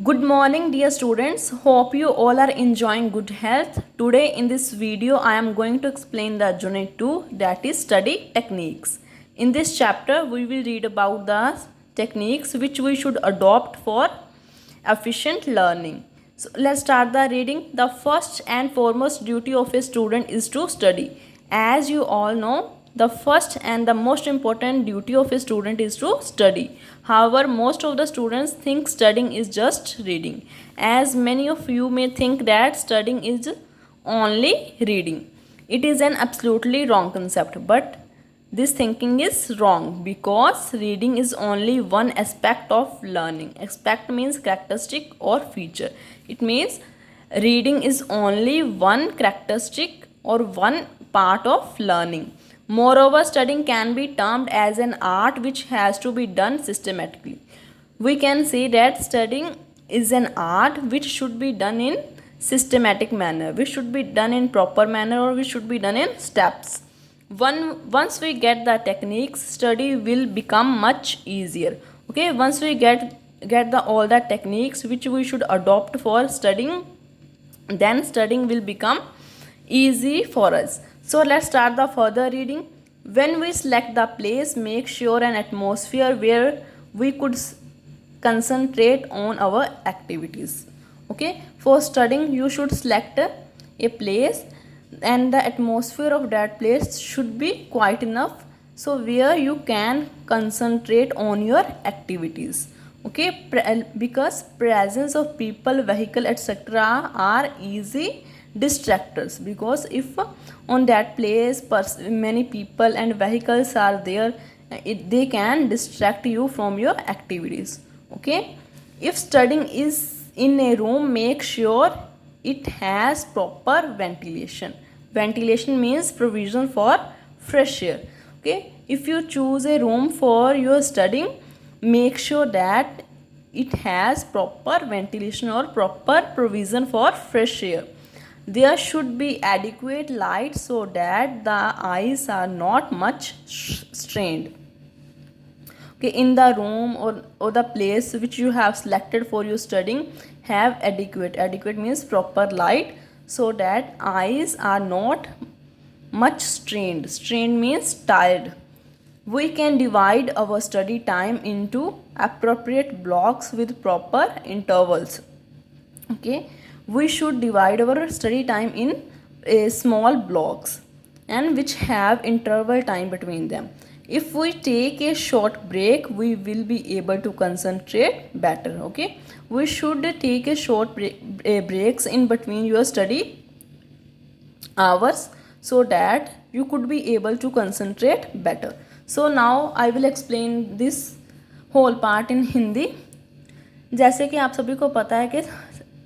Good morning, dear students. Hope you all are enjoying good health. Today in this video I am going to explain the unit 2, that is study techniques. In this chapter we will read about the techniques which we should adopt for efficient learning. So let's start the reading. The first and foremost duty of a student is to study. As you all know, the first and the most important duty of a student is to study. However, most of the students think studying is just reading. As many of you may think that studying is only reading. It is an absolutely wrong concept, but this thinking is wrong because reading is only one aspect of learning. Aspect means characteristic or feature. It means reading is only one characteristic or one part of learning. Moreover, studying can be termed as an art which has to be done systematically. We can say that studying is an art which should be done in systematic manner, which should be done in proper manner, or which should be done in steps. Once we get the techniques, study will become much easier. Okay, once we get all the techniques which we should adopt for studying, then studying will become easy for us. So let's start the further reading. When we select the place, make sure an atmosphere where we could concentrate on our activities. Okay, for studying you should select a place, and the atmosphere of that place should be quiet enough so where you can concentrate on your activities. Okay, because presence of people, vehicle, etc. are easy distractors, because if on that place many people and vehicles are there, they can distract you from your activities. Okay, if studying is in a room, make sure it has proper ventilation. Ventilation means provision for fresh air. Okay, if you choose a room for your studying, make sure that it has proper ventilation or proper provision for fresh air. There should be adequate light so that the eyes are not much strained. Okay, in the room or the place which you have selected for your studying, have adequate means proper light so that eyes are not much strained means tired. We can divide our study time into appropriate blocks with proper intervals. Okay, we should divide our study time in small blocks and which have interval time between them. If we take a short break, we will be able to concentrate better. Okay, we should take a short breaks in between your study hours so that you could be able to concentrate better. So now I will explain this whole part in Hindi. जैसे कि आप सभी को पता है कि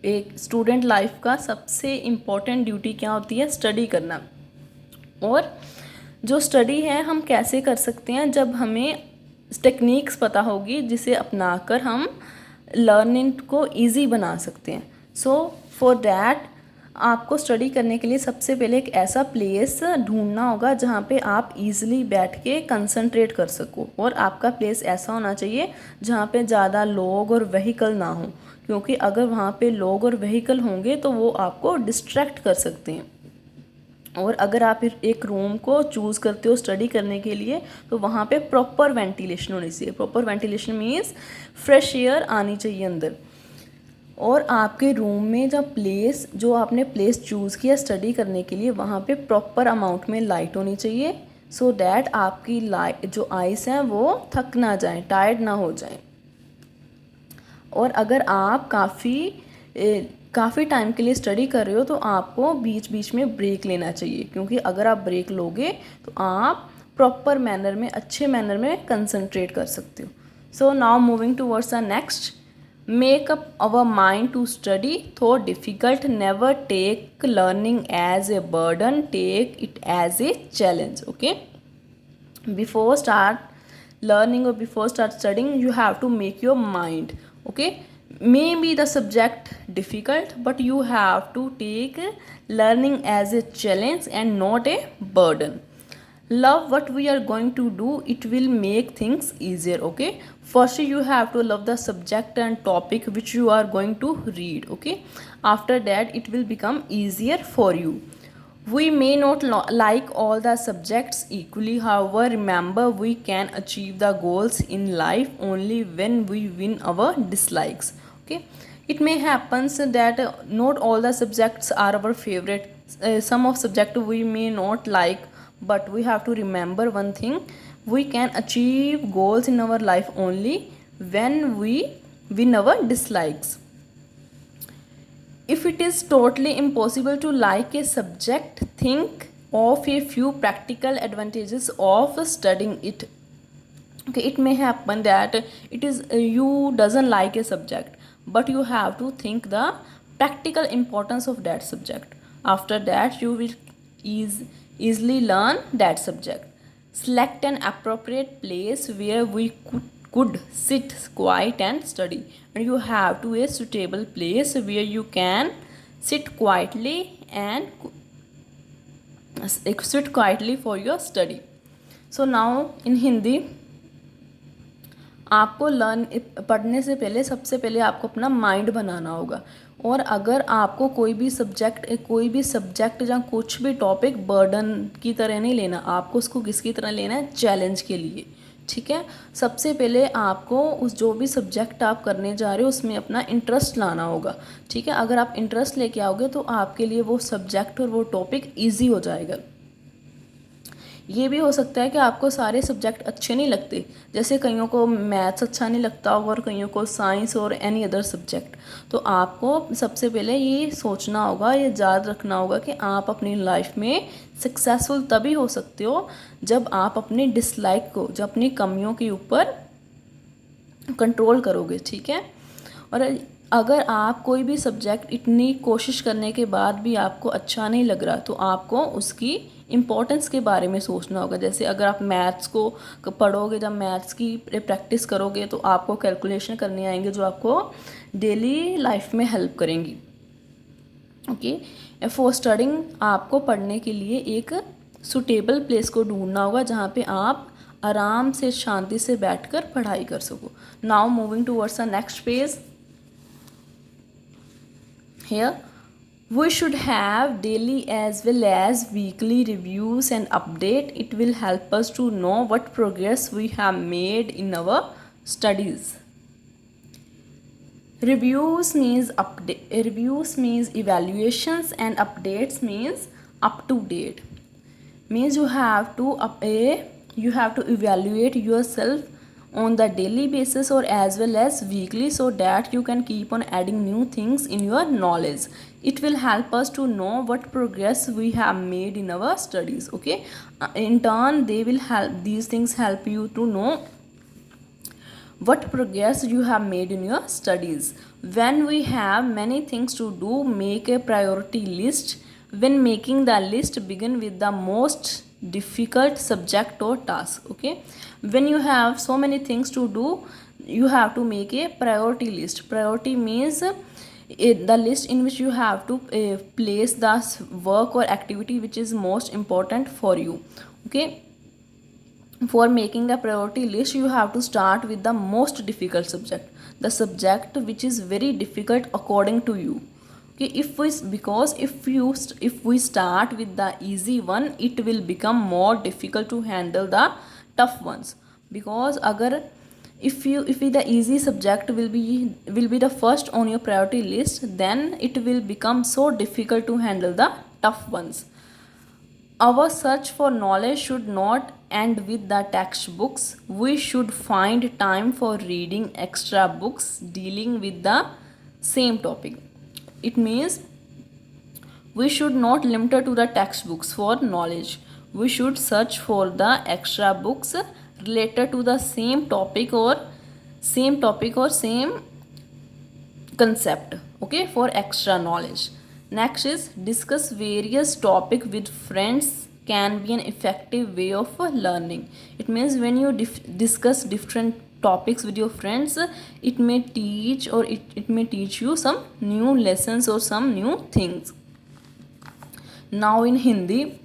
एक student life का सबसे इम्पोर्टेंट ड्यूटी क्या होती है, स्टडी करना. और जो स्टडी है हम कैसे कर सकते हैं, जब हमें टेक्निक्स पता होगी जिसे अपनाकर हम लर्निंग को इजी बना सकते हैं. सो फॉर दैट आपको स्टडी करने के लिए सबसे पहले एक ऐसा प्लेस ढूंढना होगा जहाँ पे आप इजीली बैठ के कंसंट्रेट कर सको. और आपका प्लेस ऐसा होना चाहिए जहाँ पे ज़्यादा लोग और व्हीकल ना हो, क्योंकि अगर वहाँ पे लोग और व्हीकल होंगे तो वो आपको डिस्ट्रैक्ट कर सकते हैं. और अगर आप एक रूम को चूज़ करते हो स्टडी करने के लिए तो वहाँ पे प्रॉपर वेंटिलेशन होनी चाहिए. Proper ventilation means fresh air आनी चाहिए अंदर. और आपके रूम में जो आपने प्लेस चूज़ किया स्टडी करने के लिए, वहाँ पे प्रॉपर अमाउंट में लाइट होनी चाहिए सो दैट आपकी लाइट जो आइज़ हैं वो थक ना जाएं, टायर्ड ना हो जाएं. और अगर आप काफ़ी टाइम के लिए स्टडी कर रहे हो तो आपको बीच बीच में ब्रेक लेना चाहिए, क्योंकि अगर आप ब्रेक लोगे तो आप प्रॉपर मैनर में, अच्छे मैनर में कंसंट्रेट कर सकते हो. So now moving towards the next. Make up our mind to study though difficult. Never take learning as a burden, take it as a challenge. Okay, before start learning or before start studying, you have to make your mind. Okay, maybe the subject difficult, but you have to take learning as a challenge and not a burden. love what we are going to do, it will make things easier. Okay, first you have to love the subject and topic which you are going to read. Okay, after that it will become easier for you. We may not like all the subjects equally, however, remember we can achieve the goals in life only when we win our dislikes. Okay, it may happen that not all the subjects are our favorite. Some of subject we may not like, but we have to remember one thing: we can achieve goals in our life only when we win our dislikes. If it is totally impossible to like a subject, think of a few practical advantages of studying it. Okay, it may happen that it is you doesn't like a subject, but you have to think the practical importance of that subject. After that you will easily learn that subject. Select an appropriate place where we could sit quiet and study, and you have to a suitable place where you can sit quietly and sit quietly for your study. So now in Hindi, आपको पढ़ने से पहले सबसे पहले आपको अपना mind बनाना होगा। और अगर आपको कोई भी सब्जेक्ट या कुछ भी टॉपिक बर्डन की तरह नहीं लेना, आपको उसको किसकी तरह लेना है, चैलेंज के लिए। ठीक है, सबसे पहले आपको उस जो भी सब्जेक्ट आप करने जा रहे हो उसमें अपना इंटरेस्ट लाना होगा। ठीक है, अगर आप इंटरेस्ट लेके आओगे तो आपके लिए वो सब्जेक्ट और वो टॉपिक ईजी हो जाएगा। ये भी हो सकता है कि आपको सारे सब्जेक्ट अच्छे नहीं लगते, जैसे कईयों को मैथ्स अच्छा नहीं लगता और कईयों को साइंस और एनी अदर सब्जेक्ट। तो आपको सबसे पहले ये सोचना होगा, ये याद रखना होगा कि आप अपनी लाइफ में सक्सेसफुल तभी हो सकते हो जब आप अपनी डिसलाइक को, जब अपनी कमियों के ऊपर कंट्रोल करोगे। ठीक है, और अगर आप कोई भी सब्जेक्ट इतनी कोशिश करने के बाद भी आपको अच्छा नहीं लग रहा, तो आपको उसकी इम्पोर्टेंस के बारे में सोचना होगा। जैसे अगर आप मैथ्स को पढ़ोगे, जब मैथ्स की प्रैक्टिस करोगे तो आपको कैलकुलेशन करने आएंगे जो आपको डेली लाइफ में हेल्प करेंगी। ओके, फॉर स्टडिंग आपको पढ़ने के लिए एक सुटेबल प्लेस को ढूंढना होगा जहाँ पे आप आराम से शांति से बैठकर पढ़ाई कर सको। Now moving towards the next page. Here we should have daily as well as weekly reviews and update. It will help us to know what progress we have made in our studies. Reviews means evaluations, and updates means up to date. Means you have to evaluate yourself on the daily basis or as well as weekly, so that you can keep on adding new things in your knowledge. It will help us to know what progress we have made in our studies. Okay, in turn these things help you to know what progress you have made in your studies. When we have many things to do, make a priority list. When making the list, begin with the most difficult subject or task. Okay, when you have so many things to do, you have to make a priority list. Priority means the list in which you have to place the work or activity which is most important for you. Okay, for making the priority list, you have to start with the most difficult subject, the subject which is very difficult according to you. Okay, if we start with the easy one, it will become more difficult to handle the tough ones. Because if the easy subject will be the first on your priority list, then it will become so difficult to handle the tough ones. Our search for knowledge should not end with the textbooks. We should find time for reading extra books dealing with the same topic. It means we should not limit to the textbooks for knowledge. We should search for the extra books related to the same topic or same concept. Okay, for extra knowledge. Next is discuss various topic with friends can be an effective way of learning. It means when you discuss different topics with your friends, it may teach you some new lessons or some new things. Now in Hindi,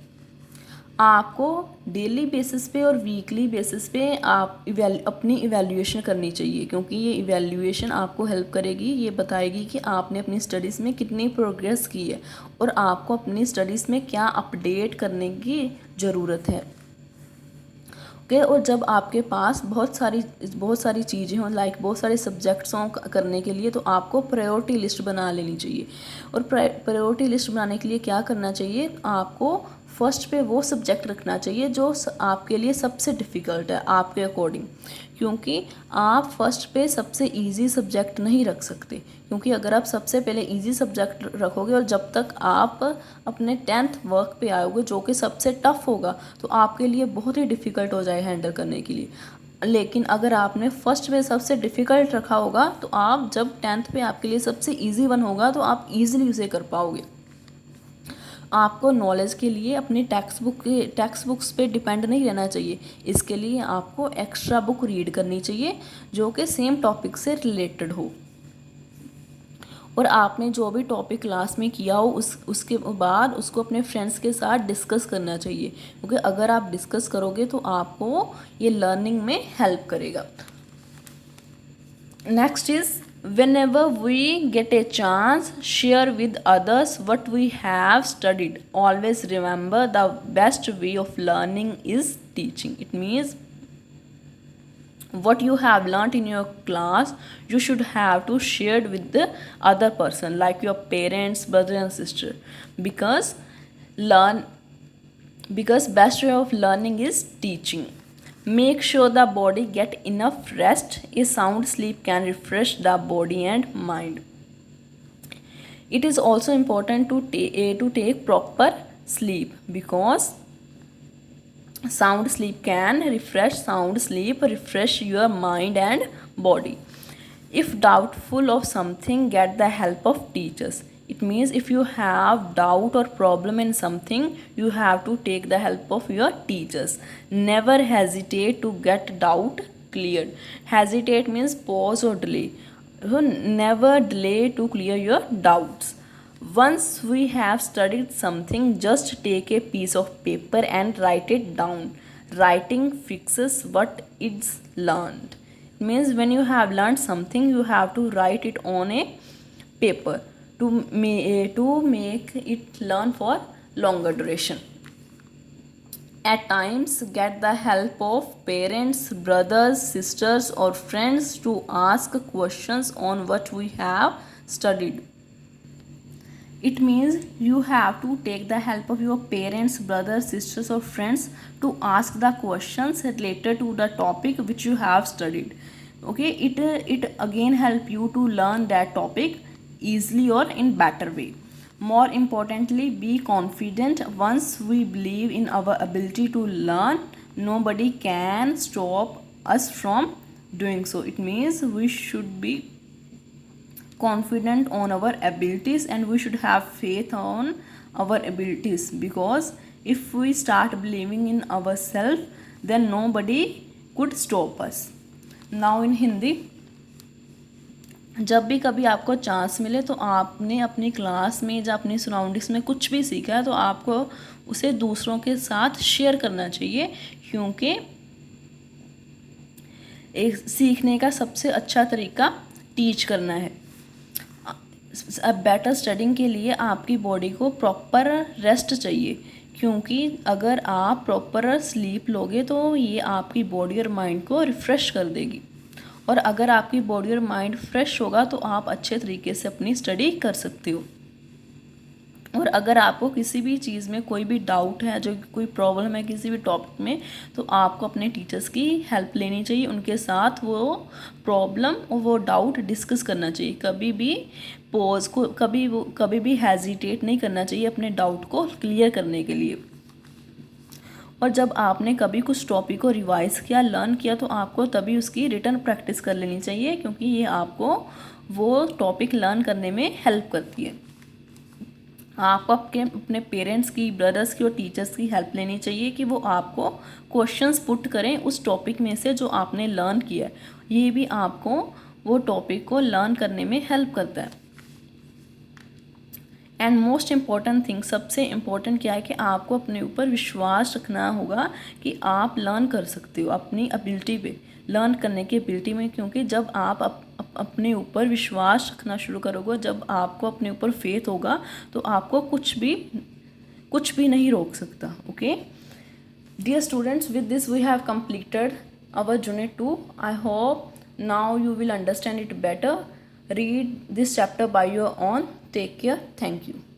आपको daily basis पे और weekly basis पे आप अपनी evaluation करनी चाहिए, क्योंकि ये इवैल्यूएशन आपको हेल्प करेगी, ये बताएगी कि आपने अपनी स्टडीज़ में कितनी प्रोग्रेस की है और आपको अपनी स्टडीज़ में क्या अपडेट करने की ज़रूरत है। ओके, और जब आपके पास बहुत सारी चीज़ें हों, लाइक बहुत सारे सब्जेक्ट्स हों करने के लिए, तो आपको प्रायोरिटी लिस्ट बना लेनी चाहिए। और प्रायोरिटी लिस्ट बनाने के लिए क्या करना चाहिए, आपको फर्स्ट पे वो सब्जेक्ट रखना चाहिए जो आपके लिए सबसे डिफ़िकल्ट है आपके अकॉर्डिंग, क्योंकि आप फर्स्ट पे सबसे इजी सब्जेक्ट नहीं रख सकते, क्योंकि अगर आप सबसे पहले इजी सब्जेक्ट रखोगे और जब तक आप अपने 10th वर्क पे आओगे जो कि सबसे टफ़ होगा, तो आपके लिए बहुत ही डिफ़िकल्ट हो जाए हैंडल करने के लिए। लेकिन अगर आपने फर्स्ट पे सबसे डिफ़िकल्ट रखा होगा, तो आप जब 10th पे आपके लिए सबसे ईजी वन होगा तो आप ईजिली उसे कर पाओगे। आपको नॉलेज के लिए अपनी टेक्स्ट बुक्स पे डिपेंड नहीं रहना चाहिए, इसके लिए आपको एक्स्ट्रा बुक रीड करनी चाहिए जो कि सेम टॉपिक से रिलेटेड हो। और आपने जो भी टॉपिक क्लास में किया हो उसके बाद उसको अपने फ्रेंड्स के साथ डिस्कस करना चाहिए, क्योंकि अगर आप डिस्कस करोगे तो आपको ये लर्निंग में हेल्प करेगा। Next is, whenever we get a chance, share with others what we have studied. Always remember, the best way of learning is teaching. It means what you have learned in your class, you should have to share it with the other person, like your parents, brother and sister, because best way of learning is teaching. Make sure the body get enough rest. A sound sleep can refresh the body and mind. It is also important to take proper sleep, because sound sleep refresh your mind and body. If doubtful of something, get the help of teachers. It means if you have doubt or problem in something, you have to take the help of your teachers. Never hesitate to get doubt cleared. Hesitate means pause or delay. So never delay to clear your doubts. Once we have studied something, just take a piece of paper and write it down. Writing fixes what is learned. It means when you have learned something, you have to write it on a paper to make it learn for longer duration. At times, get the help of parents, brothers, sisters, or friends to ask questions on what we have studied. It means you have to take the help of your parents, brothers, sisters, or friends to ask the questions related to the topic which you have studied. Okay, it again help you to learn that topic easily or in better way. More importantly, be confident. Once we believe in our ability to learn, nobody can stop us from doing so. It means we should be confident on our abilities and we should have faith on our abilities, because if we start believing in ourselves, then nobody could stop us. Now in Hindi, जब भी कभी आपको chance मिले तो आपने अपनी class में या अपनी सराउंडिंग्स में कुछ भी सीखा है तो आपको उसे दूसरों के साथ शेयर करना चाहिए, क्योंकि एक सीखने का सबसे अच्छा तरीका टीच करना है। बेटर स्टडिंग के लिए आपकी बॉडी को प्रॉपर रेस्ट चाहिए, क्योंकि अगर आप प्रॉपर स्लीप लोगे तो ये आपकी बॉडी और माइंड को रिफ़्रेश कर देगी, और अगर आपकी बॉडी और माइंड फ्रेश होगा तो आप अच्छे तरीके से अपनी स्टडी कर सकते हो। और अगर आपको किसी भी चीज़ में कोई भी डाउट है, जो कोई प्रॉब्लम है किसी भी टॉपिक में, तो आपको अपने टीचर्स की हेल्प लेनी चाहिए, उनके साथ वो प्रॉब्लम और वो डाउट डिस्कस करना चाहिए। कभी भी हेजिटेट नहीं करना चाहिए अपने डाउट को क्लियर करने के लिए। और जब आपने कभी कुछ टॉपिक को रिवाइज किया, लर्न किया, तो आपको तभी उसकी रिटर्न प्रैक्टिस कर लेनी चाहिए, क्योंकि ये आपको वो टॉपिक लर्न करने में हेल्प करती है। आपको अपने पेरेंट्स की, ब्रदर्स की और टीचर्स की हेल्प लेनी चाहिए कि वो आपको क्वेश्चंस पुट करें उस टॉपिक में से जो आपने लर्न किया है। ये भी आपको वो टॉपिक को लर्न करने में हेल्प करता है। एंड मोस्ट इम्पॉर्टेंट थिंग, सबसे इम्पॉर्टेंट क्या है कि आपको अपने ऊपर विश्वास रखना होगा कि आप लर्न कर सकते हो अपनी एबिलिटी पे, लर्न करने की एबिलिटी में। क्योंकि जब आप अपने ऊपर विश्वास रखना शुरू करोगे, जब आपको अपने ऊपर फेथ होगा, तो आपको कुछ भी नहीं रोक सकता। Okay dear students, with this we have completed our unit 2. I hope now you will understand it better. Read this chapter by your own. Take care. Thank you.